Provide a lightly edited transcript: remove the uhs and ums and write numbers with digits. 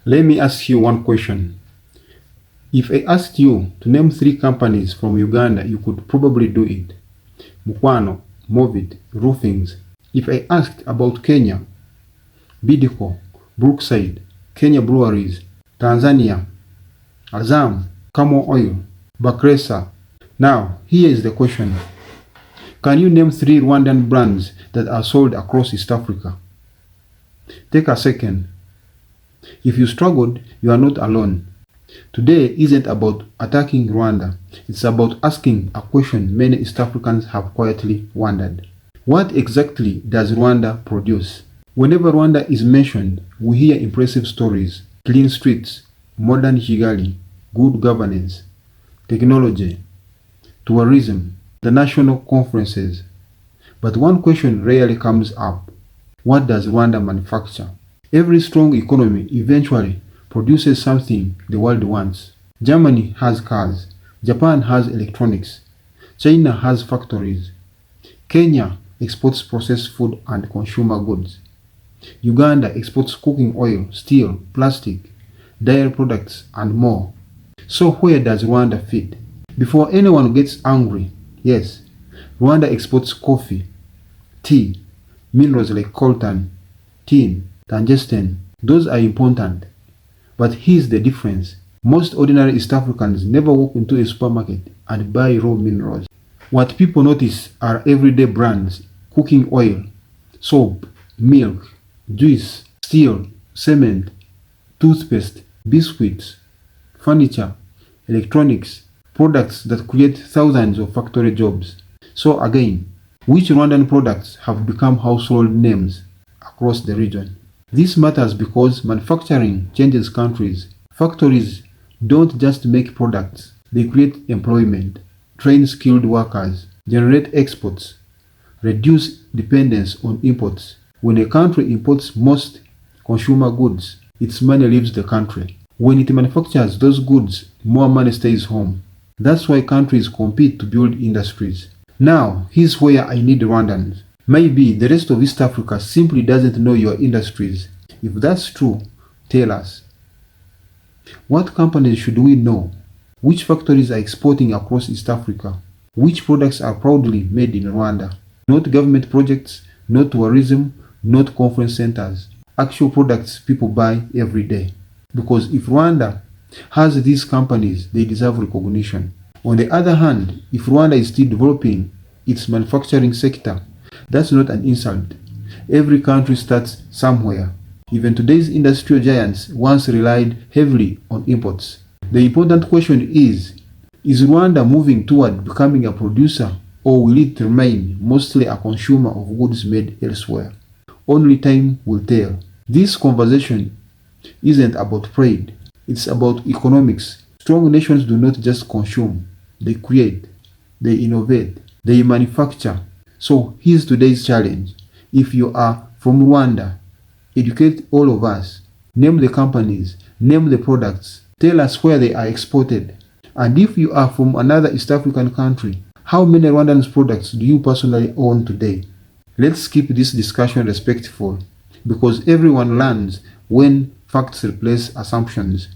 Let me ask you one question. If I asked you to name 3 companies from Uganda, you could probably do it. Mukwano, Movit, Roofings. If I asked about Kenya, Bidco, Brookside, Kenya Breweries, Tanzania, Azam, Camo Oil, Bakresa. Now, here is the question. Can you name 3 Rwandan brands that are sold across East Africa? Take a second. If you struggled, you are not alone. Today isn't about attacking Rwanda. It's about asking a question many East Africans have quietly wondered. What exactly does Rwanda produce? Whenever Rwanda is mentioned, we hear impressive stories: clean streets, modern Kigali, good governance, technology, tourism, the national conferences. But one question rarely comes up. What does Rwanda manufacture? Every strong economy eventually produces something the world wants. Germany has cars, Japan has electronics, China has factories, Kenya exports processed food and consumer goods, Uganda exports cooking oil, steel, plastic, dairy products, and more. So where does Rwanda fit? Before anyone gets angry, yes, Rwanda exports coffee, tea, minerals like coltan, tin, tungsten. Those are important. But here's the difference. Most ordinary East Africans never walk into a supermarket and buy raw minerals. What people notice are everyday brands: cooking oil, soap, milk, juice, steel, cement, toothpaste, biscuits, furniture, electronics, products that create thousands of factory jobs. So again, which Rwandan products have become household names across the region? This matters because manufacturing changes countries. Factories don't just make products, they create employment, train skilled workers, generate exports, reduce dependence on imports. When a country imports most consumer goods, its money leaves the country. When it manufactures those goods, more money stays home. That's why countries compete to build industries. Now, here's where I need Rwandans. Maybe the rest of East Africa simply doesn't know your industries. If that's true, tell us. What companies should we know? Which factories are exporting across East Africa? Which products are proudly made in Rwanda? Not government projects, not tourism, not conference centers. Actual products people buy every day. Because if Rwanda has these companies, they deserve recognition. On the other hand, if Rwanda is still developing its manufacturing sector, that's not an insult. Every country starts somewhere. Even today's industrial giants once relied heavily on imports. The important question is Rwanda moving toward becoming a producer, or will it remain mostly a consumer of goods made elsewhere? Only time will tell. This conversation isn't about pride, it's about economics. Strong nations do not just consume, they create, they innovate, they manufacture. So here's today's challenge. If you are from Rwanda, educate all of us. Name the companies, name the products, tell us where they are exported. And if you are from another East African country, how many Rwandan products do you personally own today? Let's keep this discussion respectful, because everyone learns when facts replace assumptions.